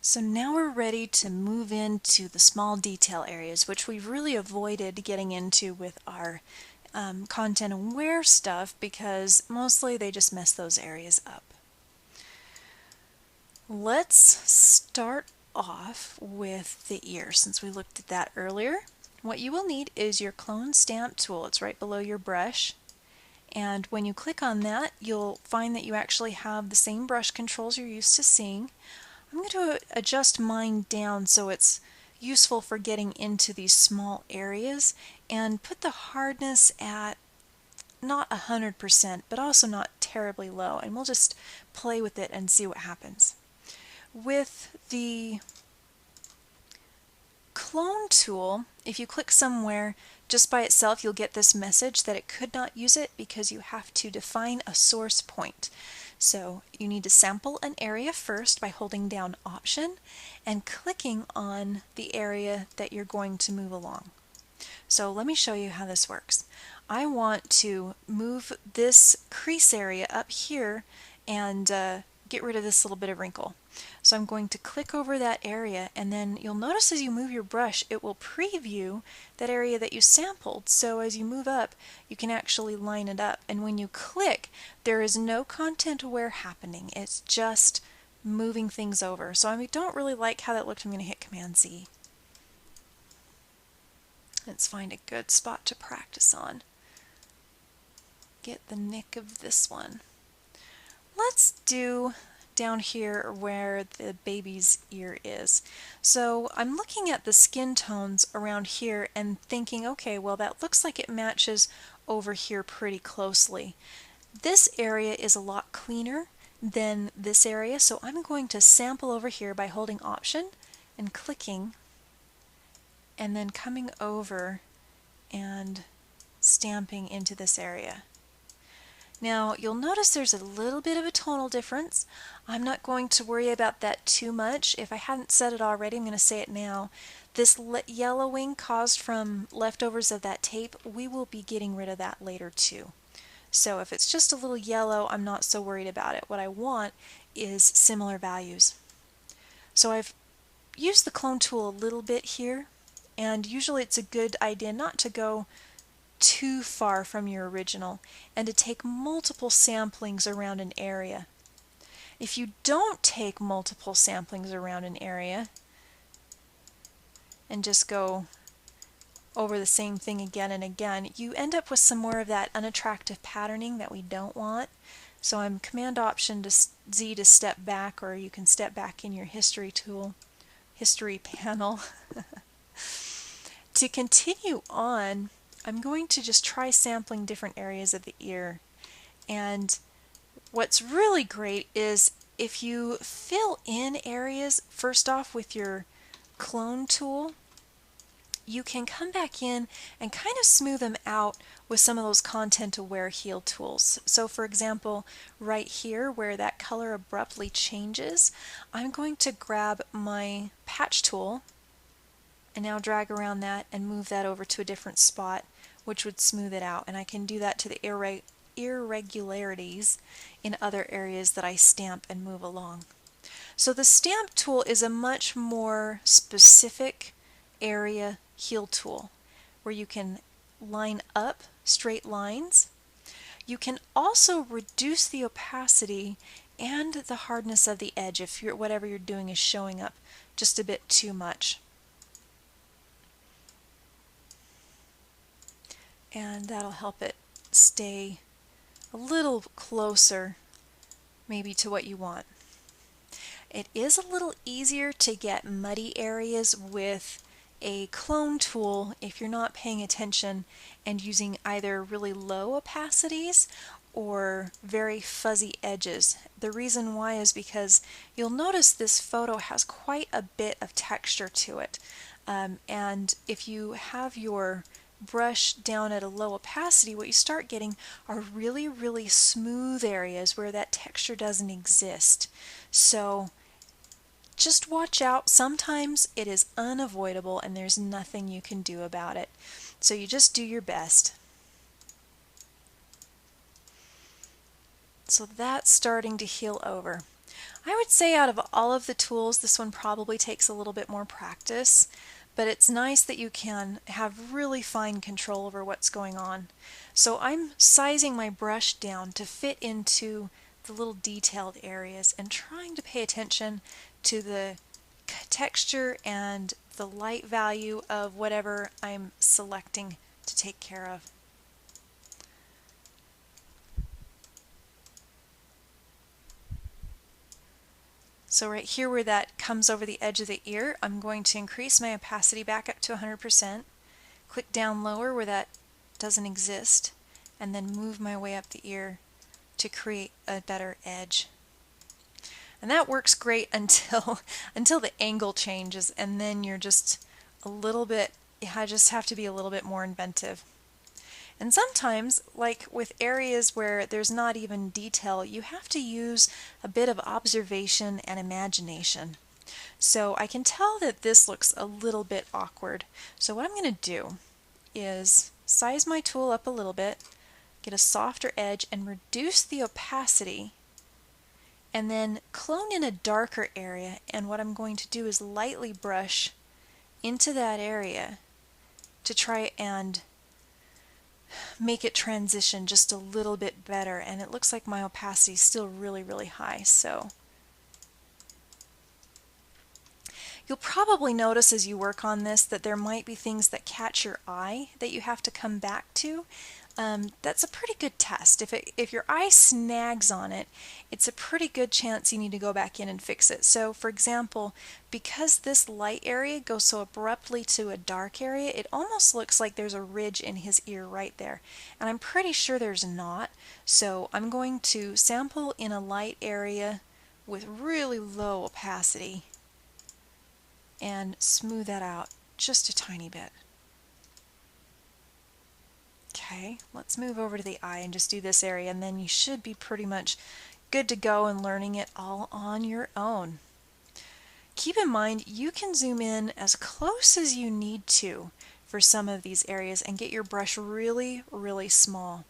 So now we're ready to move into the small detail areas, which we've really avoided getting into with our content aware stuff because mostly they just mess those areas up. Let's start off with the ear since we looked at that earlier. What you will need is your clone stamp tool. It's right below your brush. And when you click on that, you'll find that you actually have the same brush controls you're used to seeing. I'm going to adjust mine down so it's useful for getting into these small areas and put the hardness at not 100% but also not terribly low, and we'll just play with it and see what happens. With the clone tool, if you click somewhere just by itself, you'll get this message that it could not use it because you have to define a source point. So you need to sample an area first by holding down Option and clicking on the area that you're going to move along. So let me show you how this works. I want to move this crease area up here and get rid of this little bit of wrinkle. So I'm going to click over that area, and then you'll notice as you move your brush it will preview that area that you sampled. So as you move up you can actually line it up, and when you click there is no content aware happening. It's just moving things over. So I don't really like how that looked. I'm going to hit Command Z. Let's find a good spot to practice on. Get the nick of this one. Let's do down here where the baby's ear is. So I'm looking at the skin tones around here and thinking, okay, well that looks like it matches over here pretty closely. This area is a lot cleaner than this area, so I'm going to sample over here by holding Option and clicking and then coming over and stamping into this area. Now you'll notice there's a little bit of a tonal difference. I'm not going to worry about that too much. If I hadn't said it already, I'm going to say it now. This yellowing caused from leftovers of that tape, we will be getting rid of that later too. So if it's just a little yellow, I'm not so worried about it. What I want is similar values. So I've used the clone tool a little bit here, and usually it's a good idea not to go too far from your original and to take multiple samplings around an area. If you don't take multiple samplings around an area and just go over the same thing again and again, you end up with some more of that unattractive patterning that we don't want. So I'm Command Option to Z to step back, or you can step back in your history tool, history panel. To continue on, I'm going to just try sampling different areas of the ear. And what's really great is if you fill in areas first off with your clone tool, you can come back in and kind of smooth them out with some of those content aware heal tools. So for example, right here where that color abruptly changes, I'm going to grab my patch tool and now drag around that and move that over to a different spot, which would smooth it out. And I can do that to the irregularities in other areas that I stamp and move along. So the stamp tool is a much more specific area heal tool where you can line up straight lines. You can also reduce the opacity and the hardness of the edge if whatever you're doing is showing up just a bit too much. And that'll help it stay a little closer maybe to what you want. It is a little easier to get muddy areas with a clone tool if you're not paying attention and using either really low opacities or very fuzzy edges. The reason why is because you'll notice this photo has quite a bit of texture to it, and if you have your brush down at a low opacity, what you start getting are really, really smooth areas where that texture doesn't exist. So just watch out. Sometimes it is unavoidable and there's nothing you can do about it. So you just do your best. So that's starting to heal over. I would say out of all of the tools, this one probably takes a little bit more practice, but it's nice that you can have really fine control over what's going on. So I'm sizing my brush down to fit into the little detailed areas and trying to pay attention to the texture and the light value of whatever I'm selecting to take care of. So right here where that comes over the edge of the ear, I'm going to increase my opacity back up to 100%, click down lower where that doesn't exist, and then move my way up the ear to create a better edge. And that works great until the angle changes, and then you're just a little bit, I just have to be a little bit more inventive. And sometimes, like with areas where there's not even detail, you have to use a bit of observation and imagination. So I can tell that this looks a little bit awkward. So what I'm going to do is size my tool up a little bit, get a softer edge, and reduce the opacity, and then clone in a darker area. And what I'm going to do is lightly brush into that area to try and make it transition just a little bit better. And it looks like my opacity is still really, really high. So you'll probably notice as you work on this that there might be things that catch your eye that you have to come back to. That's a pretty good test. If your eye snags on it, it's a pretty good chance you need to go back in and fix it. So for example, because this light area goes so abruptly to a dark area, it almost looks like there's a ridge in his ear right there. And I'm pretty sure there's not. So I'm going to sample in a light area with really low opacity and smooth that out just a tiny bit. Okay, let's move over to the eye and just do this area, and then you should be pretty much good to go and learning it all on your own. Keep in mind you can zoom in as close as you need to for some of these areas and get your brush really, really small.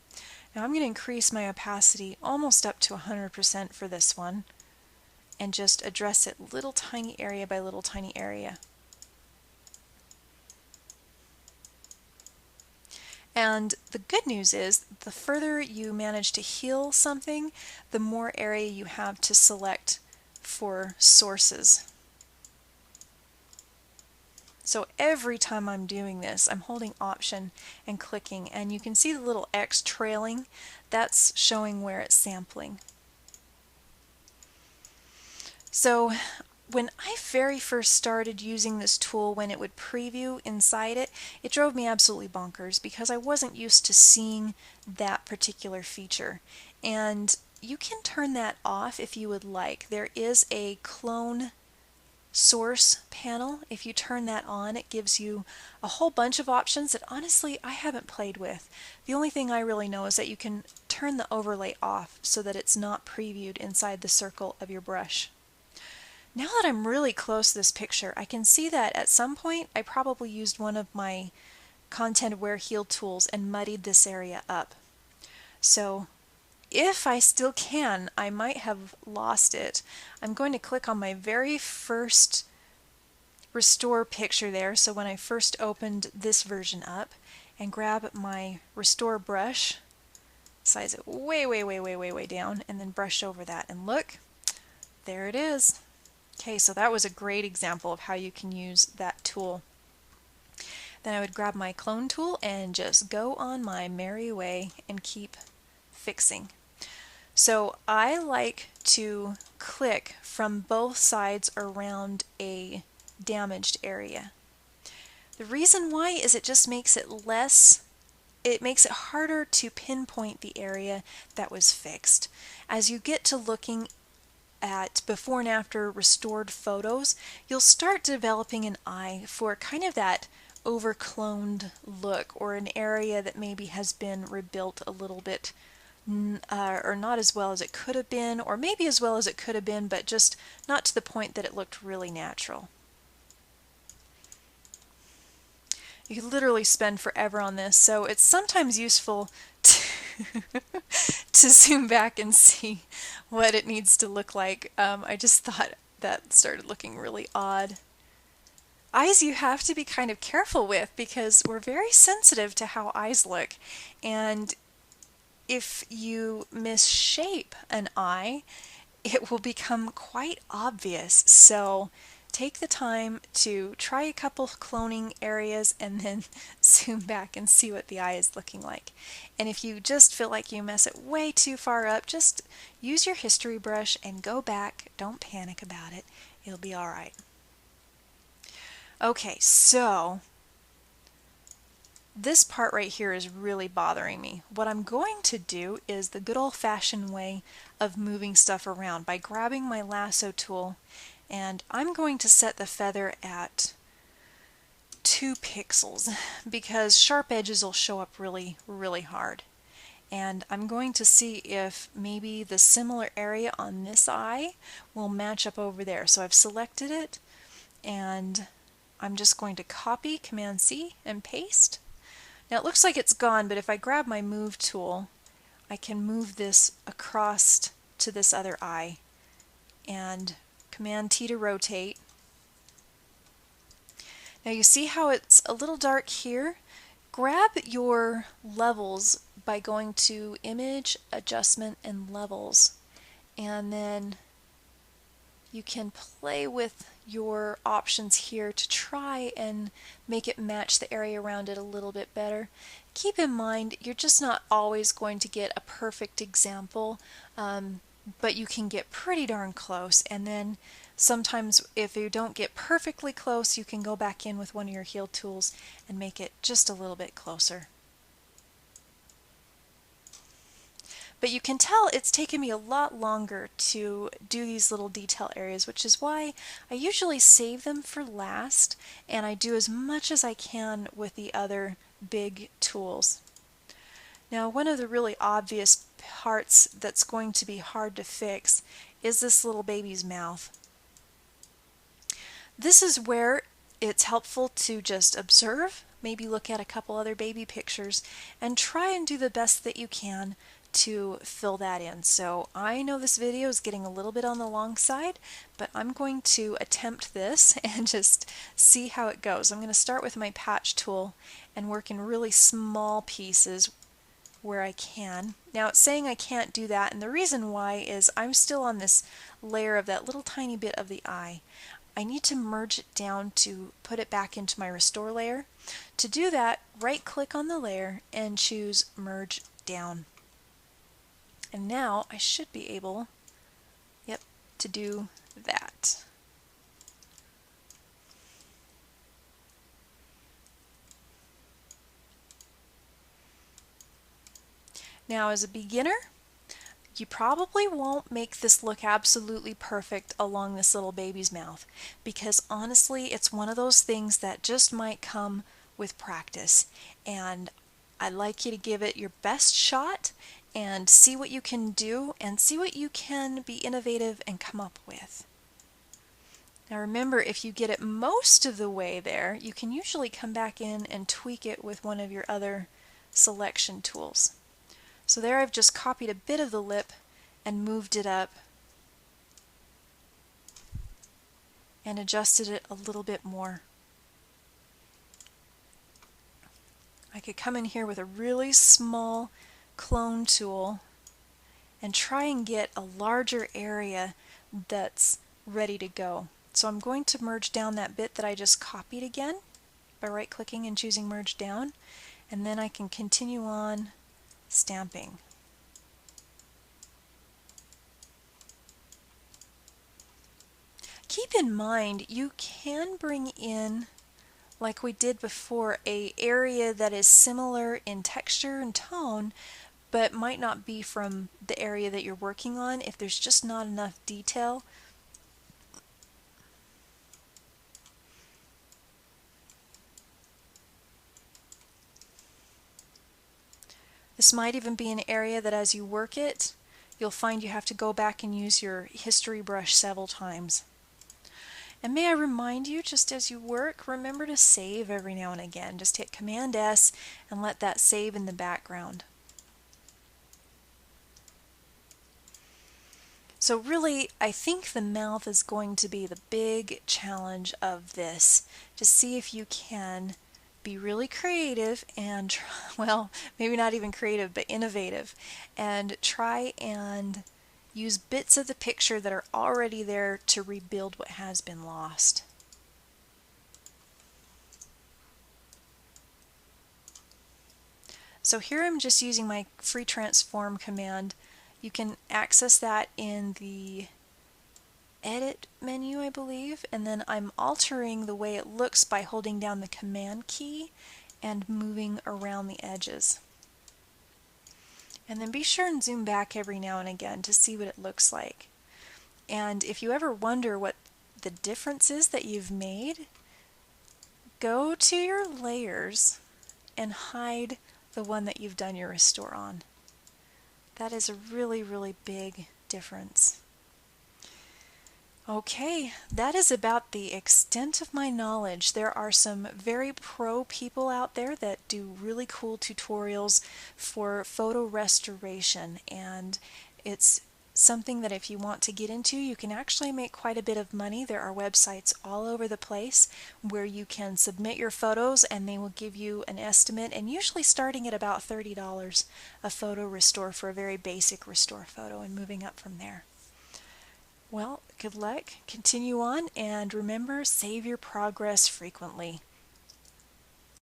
Now I'm going to increase my opacity almost up to 100% for this one and just address it little tiny area by little tiny area. And the good news is the further you manage to heal something, the more area you have to select for sources. So every time I'm doing this, I'm holding Option and clicking, and you can see the little X trailing. That's showing where it's sampling. So when I very first started using this tool, when it would preview inside it, it drove me absolutely bonkers because I wasn't used to seeing that particular feature. And you can turn that off if you would like. There is a clone source panel. If you turn that on, it gives you a whole bunch of options that honestly I haven't played with. The only thing I really know is that you can turn the overlay off so that it's not previewed inside the circle of your brush. Now that I'm really close to this picture, I can see that at some point I probably used one of my Content Aware Heal tools and muddied this area up. So if I still can, I might have lost it. I'm going to click on my very first restore picture there, so when I first opened this version up, and grab my restore brush, size it way down, and then brush over that, and look, there it is. Okay, so that was a great example of how you can use that tool. Then I would grab my clone tool and just go on my merry way and keep fixing. So I like to click from both sides around a damaged area. The reason why is it just makes it makes it harder to pinpoint the area that was fixed. As you get to looking at before and after restored photos, you'll start developing an eye for kind of that overcloned look, or an area that maybe has been rebuilt a little bit or not as well as it could have been, or maybe as well as it could have been, but just not to the point that it looked really natural. You could literally spend forever on this, so it's sometimes useful to zoom back and see what it needs to look like. I just thought that started looking really odd. Eyes you have to be kind of careful with because we're very sensitive to how eyes look. And if you misshape an eye, it will become quite obvious. So take the time to try a couple cloning areas and then zoom back and see what the eye is looking like. And if you just feel like you mess it way too far up, just use your history brush and go back. Don't panic about it. It'll be all right. Okay, so this part right here is really bothering me. What I'm going to do is the good old-fashioned way of moving stuff around by grabbing my lasso tool, and I'm going to set the feather at 2 pixels because sharp edges will show up really, really hard. And I'm going to see if maybe the similar area on this eye will match up over there. So I've selected it, and I'm just going to copy, Command C, and paste. Now it looks like it's gone, but if I grab my move tool, I can move this across to this other eye, and Command T to rotate. Now you see how it's a little dark here? Grab your levels by going to Image, Adjustment, and Levels, and then you can play with your options here to try and make it match the area around it a little bit better. Keep in mind, you're just not always going to get a perfect example, but you can get pretty darn close. And then sometimes if you don't get perfectly close, you can go back in with one of your heal tools and make it just a little bit closer. But you can tell it's taken me a lot longer to do these little detail areas, which is why I usually save them for last, and I do as much as I can with the other big tools. Now, one of the really obvious parts that's going to be hard to fix is this little baby's mouth. This is where it's helpful to just observe, maybe look at a couple other baby pictures, and try and do the best that you can to fill that in. So I know this video is getting a little bit on the long side, but I'm going to attempt this and just see how it goes. I'm going to start with my patch tool and work in really small pieces where I can. Now it's saying I can't do that, and the reason why is I'm still on this layer of that little tiny bit of the eye. I need to merge it down to put it back into my restore layer. To do that, right click on the layer and choose merge down. And now I should be able, to do that. Now as a beginner, you probably won't make this look absolutely perfect along this little baby's mouth, because honestly it's one of those things that just might come with practice, and I'd like you to give it your best shot and see what you can do and see what you can be innovative and come up with. Now remember, if you get it most of the way there, you can usually come back in and tweak it with one of your other selection tools. So there I've just copied a bit of the lip and moved it up and adjusted it a little bit more. I could come in here with a really small clone tool and try and get a larger area that's ready to go. So I'm going to merge down that bit that I just copied again by right clicking and choosing merge down, and then I can continue on stamping. Keep in mind you can bring in, like we did before, a area that is similar in texture and tone but might not be from the area that you're working on if there's just not enough detail. This might even be an area that as you work it, you'll find you have to go back and use your history brush several times. And may I remind you, just as you work, remember to save every now and again. Just hit Command S and let that save in the background. So really, I think the mouth is going to be the big challenge of this, to see if you can be really creative and, well, maybe not even creative, but innovative, and try and use bits of the picture that are already there to rebuild what has been lost. So here I'm just using my free transform command. You can access that in the edit menu, I believe, and then I'm altering the way it looks by holding down the command key and moving around the edges. And then be sure and zoom back every now and again to see what it looks like. And if you ever wonder what the difference is that you've made, go to your layers and hide the one that you've done your restore on. That is a really, really big difference. Okay, that is about the extent of my knowledge. There are some very pro people out there that do really cool tutorials for photo restoration, and it's something that if you want to get into, you can actually make quite a bit of money. There are websites all over the place where you can submit your photos and they will give you an estimate, and usually starting at about $30 a photo restore for a very basic restore photo and moving up from there. Well, good luck, continue on, and remember, save your progress frequently.